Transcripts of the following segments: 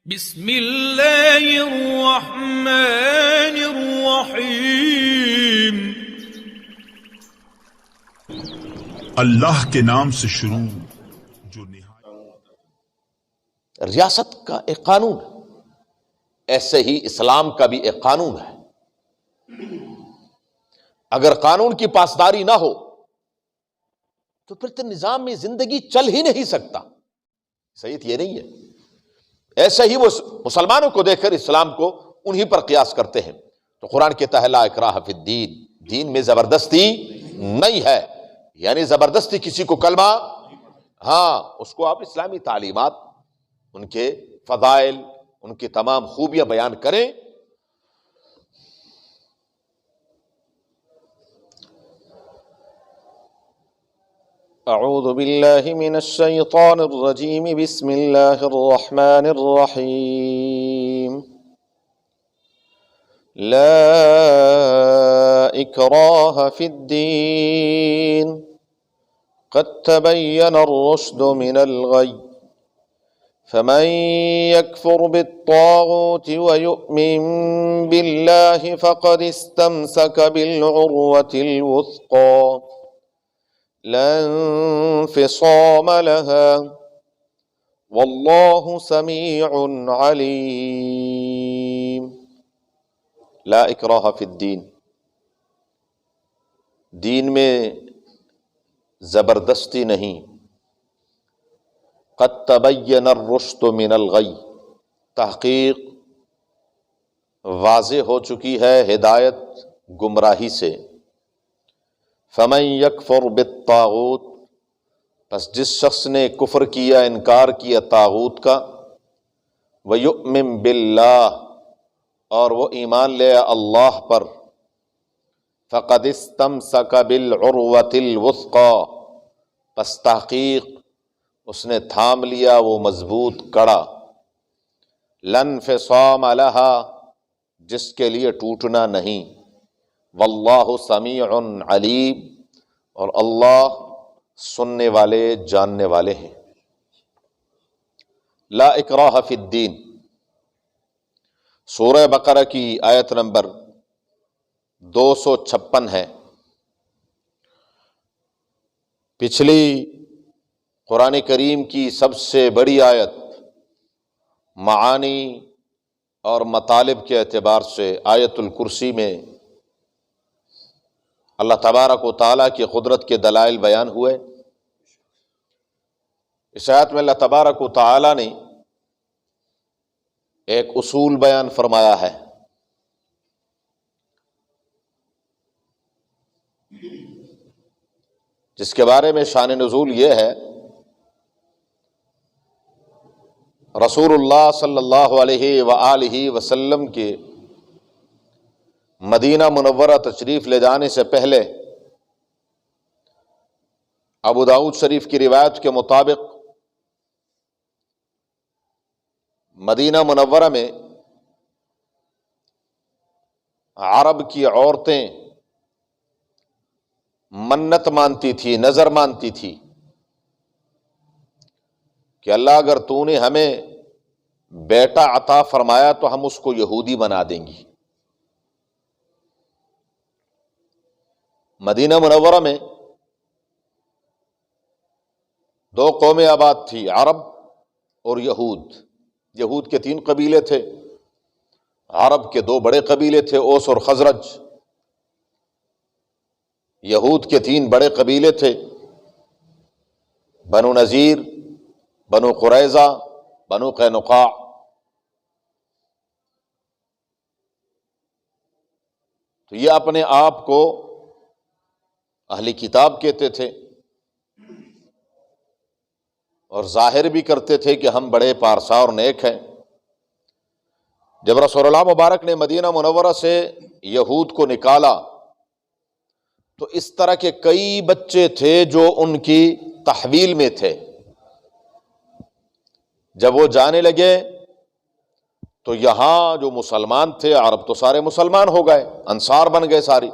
بسم اللہ الرحمن الرحیم۔ اللہ کے نام سے شروع جو نہایت ریاست کا ایک قانون ہے، ایسے ہی اسلام کا بھی ایک قانون ہے۔ اگر قانون کی پاسداری نہ ہو تو پھر تو نظام میں زندگی چل ہی نہیں سکتا۔ صحیح یہ نہیں ہے۔ ایسے ہی وہ مسلمانوں کو دیکھ کر اسلام کو انہی پر قیاس کرتے ہیں۔ تو قرآن کہتا ہے لا اکراہ فی الدین، دین میں زبردستی نہیں ہے، یعنی زبردستی کسی کو کلمہ، اس کو آپ اسلامی تعلیمات، ان کے فضائل، ان کی تمام خوبیاں بیان کریں۔ اعوذ باللہ من الشیطان الرجیم، بسم اللہ الرحمن الرحیم۔ لا اکراہ فی الدین قد تبین الرشد من الغی فمن يكفر بالطاغوت ويؤمن بالله فقد استمسك بالعروة الوثقى لا انفصام لها والله سميع عليم۔ لا اکراہ فی الدین، دین میں زبردستی نہیں۔ قد تبین الرشد من الغی، تحقیق واضح ہو چکی ہے ہدایت گمراہی سے۔ فمن یکفر بالطاغوت، پس جس شخص نے کفر کیا، انکار کیا طاغوت کا، ویؤمن باللہ، اور وہ ایمان لے اللہ پر، فقد استمسک بالعروۃ الوثقی، پس تحقیق اس نے تھام لیا وہ مضبوط کڑا، لا انفصام لہا، جس کے لیے ٹوٹنا نہیں، واللہ سمیع علیم، اور اللہ سننے والے جاننے والے ہیں۔ لا اکراہ فی الدین، سورہ بقرہ کی آیت نمبر 256 ہے۔ پچھلی قرآن کریم کی سب سے بڑی آیت، معانی اور مطالب کے اعتبار سے آیت الکرسی میں اللہ تبارک و تعالیٰ کی قدرت کے دلائل بیان ہوئے۔ اس آیت میں اللہ تبارک و تعالیٰ نے ایک اصول بیان فرمایا ہے، جس کے بارے میں شان نزول یہ ہے، رسول اللہ صلی اللہ علیہ وآلہ وسلم کے مدینہ منورہ تشریف لے جانے سے پہلے ابو داؤد شریف کی روایت کے مطابق مدینہ منورہ میں عرب کی عورتیں منت مانتی تھی، نظر مانتی تھی کہ اللہ اگر تو نے ہمیں بیٹا عطا فرمایا تو ہم اس کو یہودی بنا دیں گی۔ مدینہ منورہ میں دو قومیں آباد تھی، عرب اور یہود۔ یہود کے 3 قبیلے تھے، عرب کے 2 بڑے قبیلے تھے، اوس اور خزرج۔ یہود کے 3 بڑے قبیلے تھے، بنو نذیر، بنو قریظہ، بنو قینقاع۔ تو یہ اپنے آپ کو اہل کتاب کہتے تھے اور ظاہر بھی کرتے تھے کہ ہم بڑے پارسا اور نیک ہیں۔ جب رسول اللہ مبارک نے مدینہ منورہ سے یہود کو نکالا تو اس طرح کے کئی بچے تھے جو ان کی تحویل میں تھے۔ جب وہ جانے لگے تو یہاں جو مسلمان تھے، عرب تو سارے مسلمان ہو گئے، انصار بن گئے ساری۔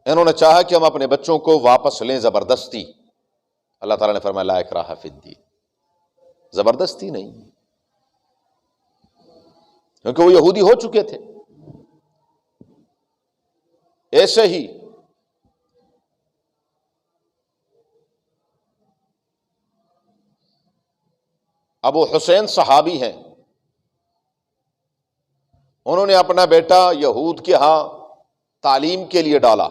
انہوں نے چاہا کہ ہم اپنے بچوں کو واپس لیں زبردستی۔ اللہ تعالیٰ نے فرمایا لا اکراہ فی الدین، زبردستی نہیں۔ کیونکہ وہ یہودی ہو چکے تھے. ایسے ہی ابو حسین صحابی ہیں، انہوں نے اپنا بیٹا یہود کے ہاں تعلیم کے لیے ڈالا،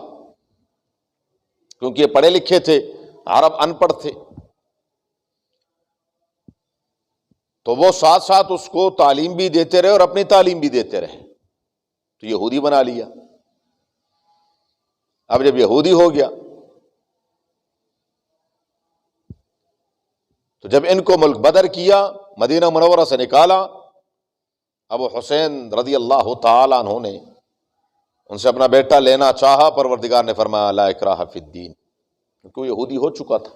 کیونکہ یہ پڑھے لکھے تھے، عرب ان پڑھ تھے، تو وہ ساتھ ساتھ اس کو تعلیم بھی دیتے رہے اور اپنی تعلیم بھی دیتے رہے، تو یہودی بنا لیا. اب جب یہودی ہو گیا تو جب ان کو ملک بدر کیا، مدینہ منورہ سے نکالا، ابو حسین رضی اللہ تعالی عنہ نے ان سے اپنا بیٹا لینا چاہا، پروردگار نے فرمایا لا اکراہ فی الدین، کیونکہ وہ یہودی ہو چکا تھا.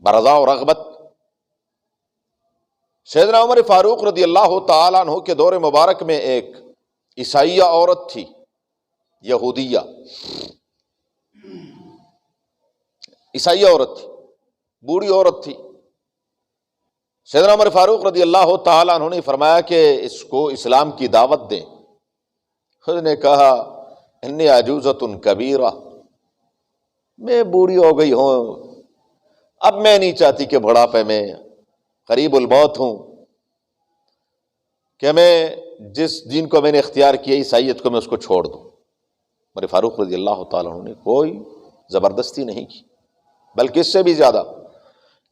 برضا و رغبت. سیدنا عمر فاروق رضی اللہ تعالی عنہ کے دور مبارک میں ایک عیسائیہ عورت تھی، یہودیہ عیسائیہ عورت تھی، بوڑھی عورت تھی. سیدنا عمر فاروق رضی اللہ تعالی عنہ نے فرمایا کہ اس کو اسلام کی دعوت دیں. خود نے کہا انی عجوزۃ کبیرہ، میں بوڑھی ہو گئی ہوں، اب میں نہیں چاہتی کہ بڑھاپے میں قریب الموت ہوں کہ میں جس دین کو میں نے اختیار کیا عیسائیت کو میں اس کو چھوڑ دوں. عمر فاروق رضی اللہ تعالیٰ عنہ نے کوئی زبردستی نہیں کی، بلکہ اس سے بھی زیادہ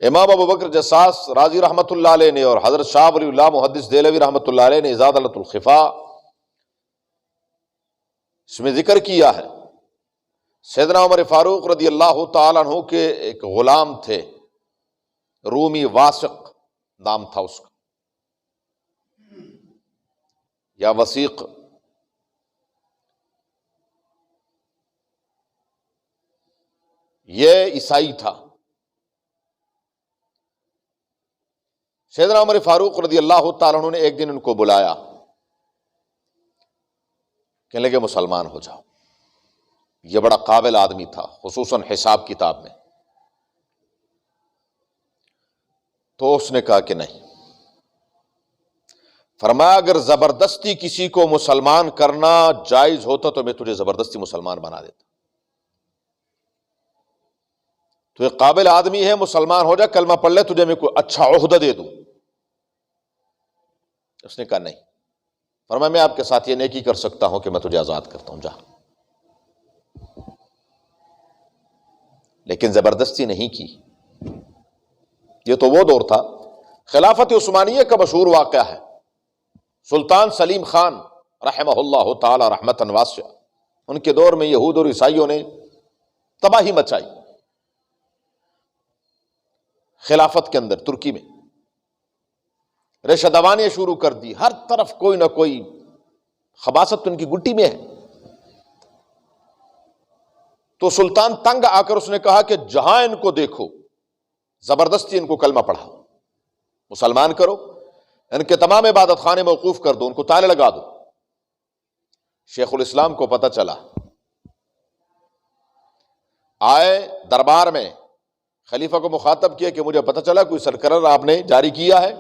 امام ابو بکر جساس راضی رحمۃ اللہ علیہ نے اور حضرت شاہ ولی اللہ محدث دہلوی رحمۃ اللہ علیہ نے ازالۃ الخفا اس میں ذکر کیا ہے. سیدنا عمر فاروق رضی اللہ تعالیٰ عنہ کے ایک غلام تھے، رومی واسق نام تھا اس کا، یا وسیق. یہ عیسائی تھا. سیدنا عمر فاروق رضی اللہ تعالیٰ عنہ نے ایک دن ان کو بلایا، کہنے لگے مسلمان ہو جاؤ. یہ بڑا قابل آدمی تھا، خصوصاً حساب کتاب میں. تو اس نے کہا کہ نہیں. فرمایا اگر زبردستی کسی کو مسلمان کرنا جائز ہوتا تو میں تجھے زبردستی مسلمان بنا دیتا. تو ایک قابل آدمی ہے، مسلمان ہو جا، کلمہ پڑھ لے، تجھے میں کوئی اچھا عہدہ دے دوں. اس نے کہا نہیں. فرمایا میں آپ کے ساتھ یہ نیکی کر سکتا ہوں کہ میں تجھے آزاد کرتا ہوں، جا. لیکن زبردستی نہیں کی. یہ تو وہ دور تھا، خلافت عثمانیہ کا مشہور واقعہ ہے. سلطان سلیم خان رحمہ اللہ تعالی رحمتاً واسعہ، ان کے دور میں یہود اور عیسائیوں نے تباہی مچائی خلافت کے اندر. ترکی میں ریشہ دوانیاں شروع کر دی، ہر طرف کوئی نہ کوئی خباثت ان کی گٹی میں ہے. تو سلطان تنگ آ کر اس نے کہا کہ جہاں ان کو دیکھو زبردستی ان کو کلمہ پڑھاؤ، مسلمان کرو، ان کے تمام عبادت خانے موقوف کر دو، ان کو تالے لگا دو. شیخ الاسلام کو پتہ چلا، آئے دربار میں، خلیفہ کو مخاطب کیا کہ مجھے پتہ چلا کوئی سرکرر آپ نے جاری کیا ہے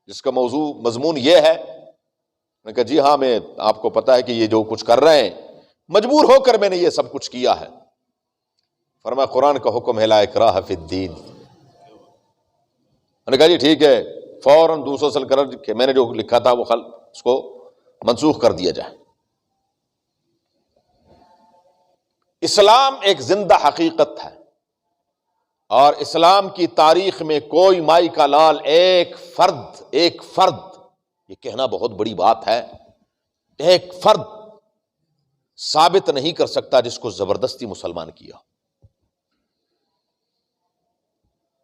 جس کا مضمون یہ ہے. میں نے کہا جی ہاں، میں آپ کو پتا ہے کہ یہ جو کچھ کر رہے ہیں مجبور ہو کر میں نے یہ سب کچھ کیا ہے. فرمایا قرآن کا حکم ہے لا اکراہ فی الدین. میں نے کہا جی ٹھیک ہے، فوراً دوسرا سرکرر کہ میں نے جو لکھا تھا وہ اس کو منسوخ کر دیا جائے. اسلام ایک زندہ حقیقت ہے، اور اسلام کی تاریخ میں کوئی مائی کا لال ایک فرد یہ کہنا بہت بڑی بات ہے، ایک فرد ثابت نہیں کر سکتا جس کو زبردستی مسلمان کیا.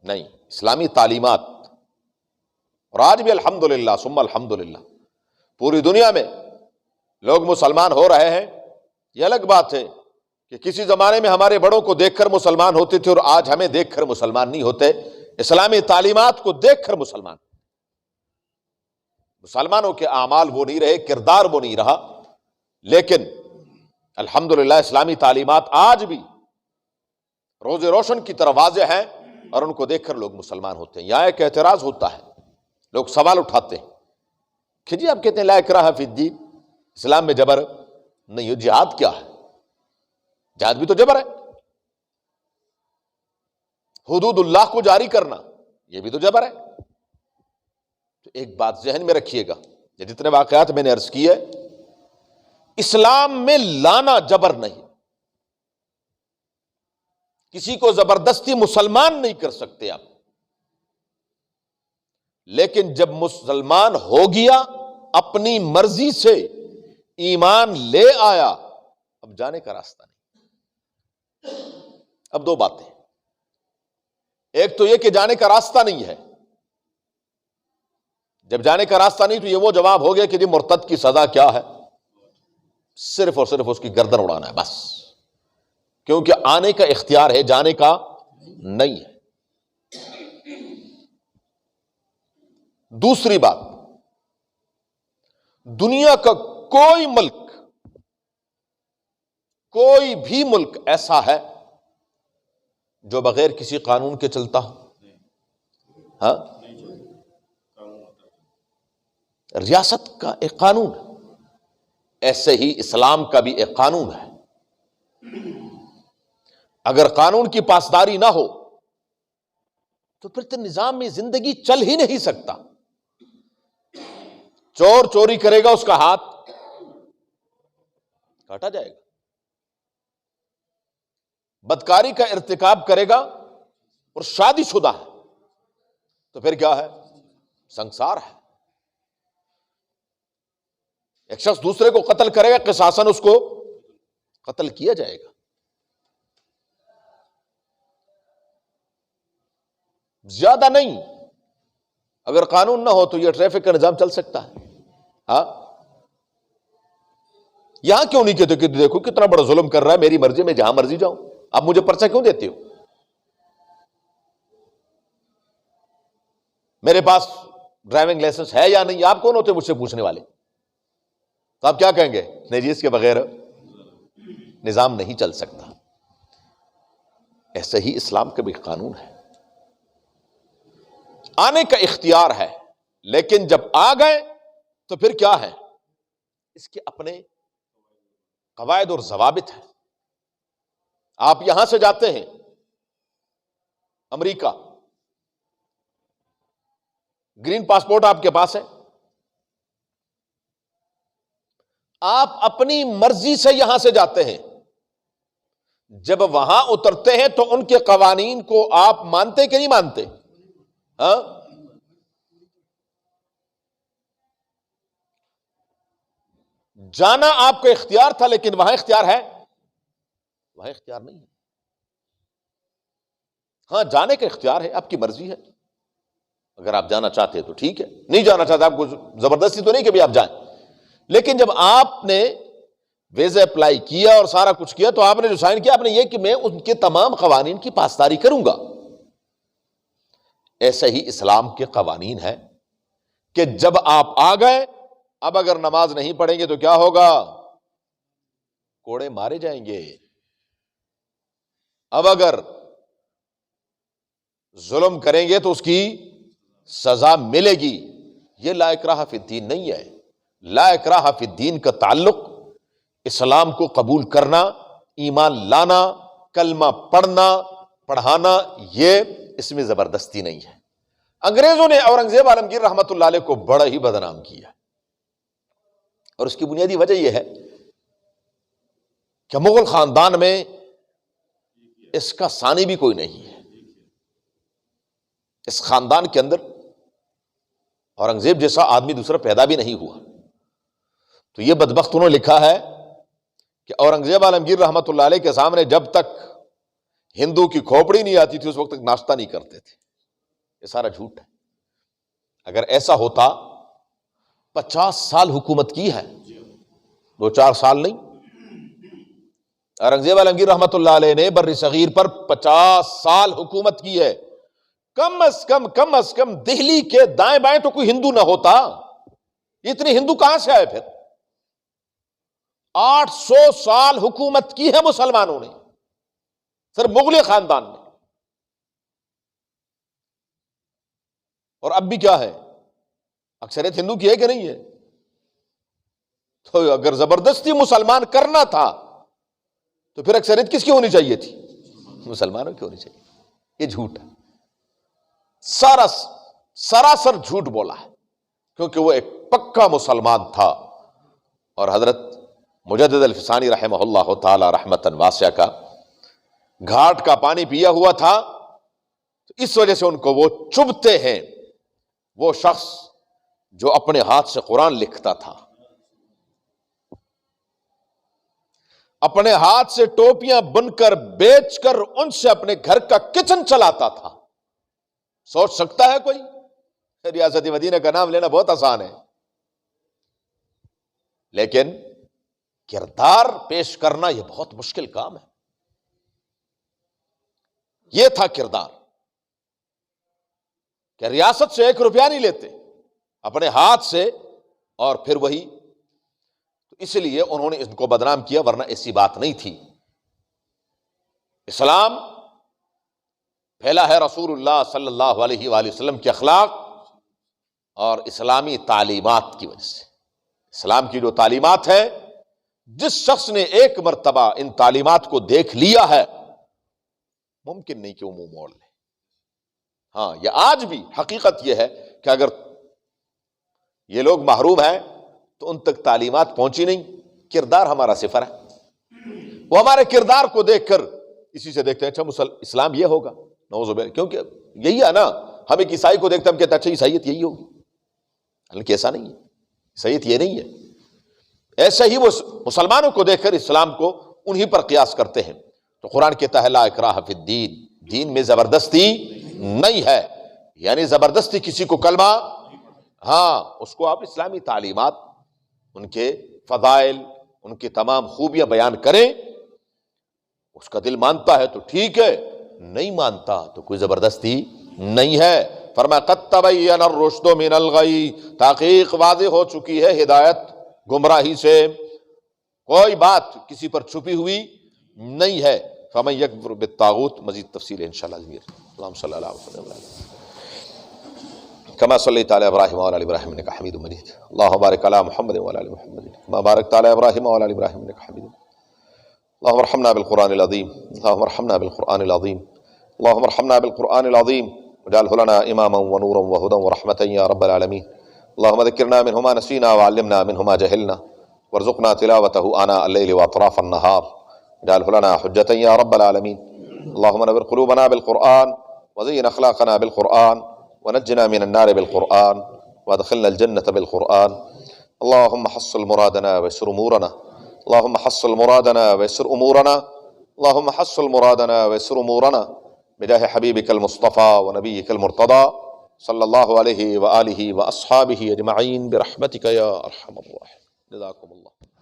نہیں، اسلامی تعلیمات، اور آج بھی الحمدللہ ثم الحمدللہ پوری دنیا میں لوگ مسلمان ہو رہے ہیں. یہ الگ بات ہے کہ کسی زمانے میں ہمارے بڑوں کو دیکھ کر مسلمان ہوتے تھے اور آج ہمیں دیکھ کر مسلمان نہیں ہوتے. اسلامی تعلیمات کو دیکھ کر مسلمانوں کے اعمال وہ نہیں رہے، کردار وہ نہیں رہا. لیکن الحمدللہ اسلامی تعلیمات آج بھی روز روشن کی طرح واضح ہیں، اور ان کو دیکھ کر لوگ مسلمان ہوتے ہیں. یہاں ایک اعتراض ہوتا ہے، لوگ سوال اٹھاتے ہیں کہ جی آپ کہتے ہیں لا اکراہ فی الدین، اسلام میں جبر نہیں ہو. جہاد کیا ہے؟ جہاد بھی تو جبر ہے. حدود اللہ کو جاری کرنا یہ بھی تو جبر ہے. تو ایک بات ذہن میں رکھیے گا، یہ جتنے واقعات میں نے عرض کیے، اسلام میں لانا جبر نہیں. کسی کو زبردستی مسلمان نہیں کر سکتے آپ. لیکن جب مسلمان ہو گیا، اپنی مرضی سے ایمان لے آیا، اب جانے کا راستہ نہیں. اب دو باتیں، ایک تو یہ کہ جانے کا راستہ نہیں ہے. جب جانے کا راستہ نہیں تو یہ وہ جواب ہو گیا کہ جی مرتد کی سزا کیا ہے؟ صرف اور صرف اس کی گردن اڑانا ہے بس، کیونکہ آنے کا اختیار ہے، جانے کا نہیں ہے. دوسری بات، دنیا کا کوئی ملک، کوئی بھی ملک ایسا ہے جو بغیر کسی قانون کے چلتا ہو؟ ہاں، ریاست کا ایک قانون ہے، ایسے ہی اسلام کا بھی ایک قانون ہے. اگر قانون کی پاسداری نہ ہو تو پھر تو نظام میں زندگی چل ہی نہیں سکتا. چور چوری کرے گا، اس کا ہاتھ کاٹا جائے گا. بدکاری کا ارتکاب کرے گا اور شادی شدہ ہے تو پھر کیا ہے؟ سنسار ہے. ایک شخص دوسرے کو قتل کرے گا، قصاصاً اس کو قتل کیا جائے گا. زیادہ نہیں، اگر قانون نہ ہو تو یہ ٹریفک کا نظام چل سکتا ہے. ہاں، یہاں کیوں نہیں کہتے کہ دیکھو کتنا بڑا ظلم کر رہا ہے، میری مرضی میں جہاں مرضی جاؤں، آپ مجھے پرچہ کیوں دیتے ہو؟ میرے پاس ڈرائیونگ لائسنس ہے یا نہیں، آپ کون ہوتے مجھ سے پوچھنے والے؟ تو آپ کیا کہیں گے؟ نہیں جی، اس کے بغیر نظام نہیں چل سکتا. ایسے ہی اسلام کا بھی قانون ہے، آنے کا اختیار ہے، لیکن جب آ گئے تو پھر کیا ہے؟ اس کے اپنے قواعد اور ضوابط ہیں. آپ یہاں سے جاتے ہیں امریکہ، گرین پاسپورٹ آپ کے پاس ہے، آپ اپنی مرضی سے یہاں سے جاتے ہیں. جب وہاں اترتے ہیں تو ان کے قوانین کو آپ مانتے کہ نہیں مانتے؟ ہاں، جانا آپ کو اختیار تھا، لیکن وہاں اختیار ہے؟ وہاں اختیار نہیں ہے. ہاں، جانے کا اختیار ہے، آپ کی مرضی ہے. اگر آپ جانا چاہتے تو ٹھیک ہے، نہیں جانا چاہتے آپ کو زبردستی تو نہیں کہ بھی آپ جائیں. لیکن جب آپ نے ویزا اپلائی کیا اور سارا کچھ کیا تو آپ نے جو سائن کیا، آپ نے یہ کہ میں ان کے تمام قوانین کی پاسداری کروں گا. ایسے ہی اسلام کے قوانین ہے کہ جب آپ آ گئے، اب اگر نماز نہیں پڑھیں گے تو کیا ہوگا؟ کوڑے مارے جائیں گے. اب اگر ظلم کریں گے تو اس کی سزا ملے گی. یہ لا اکراہ فی الدین نہیں ہے. لا اکراہ فی الدین کا تعلق اسلام کو قبول کرنا، ایمان لانا، کلمہ پڑھنا پڑھانا، یہ اس میں زبردستی نہیں ہے. انگریزوں نے اورنگزیب عالمگیر رحمت اللہ علیہ کو بڑا ہی بدنام کیا، اور اس کی بنیادی وجہ یہ ہے کہ مغل خاندان میں اس کا ثانی بھی کوئی نہیں ہے. اس خاندان کے اندر اورنگزیب جیسا آدمی دوسرا پیدا بھی نہیں ہوا. تو یہ بدبخت انہوں نے لکھا ہے کہ اورنگزیب عالمگیر رحمت اللہ علیہ کے سامنے جب تک ہندو کی کھوپڑی نہیں آتی تھی اس وقت تک ناشتہ نہیں کرتے تھے. یہ سارا جھوٹ ہے. اگر ایسا ہوتا، 50 سال حکومت کی ہے، 2-4 سال نہیں. اورنگزیب عالمگیر رحمت اللہ علیہ نے بر صغیر پر 50 سال حکومت کی ہے. کم از کم دہلی کے دائیں بائیں تو کوئی ہندو نہ ہوتا. اتنے ہندو کہاں سے آئے پھر؟ 800 سال حکومت کی ہے مسلمانوں نے، صرف مغلیہ خاندان نے. اور اب بھی کیا ہے؟ اکثریت ہندو کی ہے کہ نہیں ہے؟ تو اگر زبردستی مسلمان کرنا تھا تو پھر اکثریت کس کی ہونی چاہیے تھی؟ مسلمانوں کی ہونی چاہیے. یہ جھوٹ ہے، سراسر جھوٹ بولا ہے، کیونکہ وہ ایک پکا مسلمان تھا. اور حضرت مجدد الفسانی رحمہ اللہ تعالی رحمتاً واسعہ کا گھاٹ کا پانی پیا ہوا تھا، تو اس وجہ سے ان کو وہ چبھتے ہیں. وہ شخص جو اپنے ہاتھ سے قرآن لکھتا تھا، اپنے ہاتھ سے ٹوپیاں بن کر بیچ کر ان سے اپنے گھر کا کچن چلاتا تھا. سوچ سکتا ہے کوئی؟ ریاست مدینہ کا نام لینا بہت آسان ہے، لیکن کردار پیش کرنا یہ بہت مشکل کام ہے. یہ تھا کردار کہ ریاست سے 1 روپیہ نہیں لیتے، اپنے ہاتھ سے، اور پھر وہی. تو اس لیے انہوں نے ان کو بدنام کیا، ورنہ ایسی بات نہیں تھی. اسلام پھیلا ہے رسول اللہ صلی اللہ علیہ وآلہ وسلم کے اخلاق اور اسلامی تعلیمات کی وجہ سے. اسلام کی جو تعلیمات ہے، جس شخص نے ایک مرتبہ ان تعلیمات کو دیکھ لیا ہے، ممکن نہیں کہ وہ منہ موڑ لے. ہاں، یہ آج بھی حقیقت یہ ہے کہ اگر یہ لوگ محروم ہیں تو ان تک تعلیمات پہنچی نہیں. کردار ہمارا صفر ہے. وہ ہمارے کردار کو دیکھ کر اسی سے دیکھتے ہیں اچھا اسلام یہ ہوگا، نعوذ باللہ، کیونکہ یہی ہے نا. ہم ایک عیسائی کو دیکھتے ہیں، ہم کہتے ہیں اچھا عیسائیت یہی ہوگی، حالانکہ ایسا نہیں ہے. عیسائیت یہ نہیں ہے. ایسے ہی وہ مسلمانوں کو دیکھ کر اسلام کو انہی پر قیاس کرتے ہیں. تو قرآن کہتا ہے لا اکراہ فی الدین، دین میں زبردستی نہیں ہے. یعنی زبردستی کسی کو کلمہ، ہاں، اس کو آپ اسلامی تعلیمات، ان کے فضائل، ان کی تمام خوبیاں بیان کریں. اس کا دل مانتا ہے تو ٹھیک ہے، نہیں مانتا تو کوئی زبردستی نہیں ہے. فرمایا قد تبین الرشد من الغی، تحقیق واضح ہو چکی ہے ہدایت گمراہی سے. کوئی بات کسی پر چھپی ہوئی نہیں ہے. فمن یکفر بالطاغوت، مزید تفصیل انشاءاللہ. اللہم صلی اللہ علیہ وسلم کما صلیت علی ابراہیم وعلی آل ابراہیم انک حمید مجید. اللہم بارک علی محمد وعلی آل محمد کما بارکت علی ابراہیم وعلی آل ابراہیم انک حمید مجید. اللہم ارحمنا بالقرآن العظیم، اللہم ارحمنا بالقرآن العظیم، اللہم ارحمنا بالقرآن العظیم واجعلہ لنا اماما ونورا وہدی ورحمۃ یا رب العالمین. اللہم ذکرنا منہ ما نسینا وعلمنا منہ ما جہلنا وارزقنا تلاوتہ آناء اللیل واطراف النہار واجعلہ لنا حجۃ یا رب العالمین. اللہم نور قلوبنا بالقرآن وزین اخلاقنا بالقرآن ونجنا من النار بالقرآن وادخلنا الجنة بالقرآن. اللہم حصل مرادنا ويسر امورنا، اللہم حصل مرادنا ويسر امورنا، اللہم حصل مرادنا ويسر امورنا بجاہ حبیبک المصطفى ونبیک المرتضى صلی اللہ علیہ وآلہ واصحابہ اجمعین برحمتک یا ارحم الراحمین. جزاکم اللہ.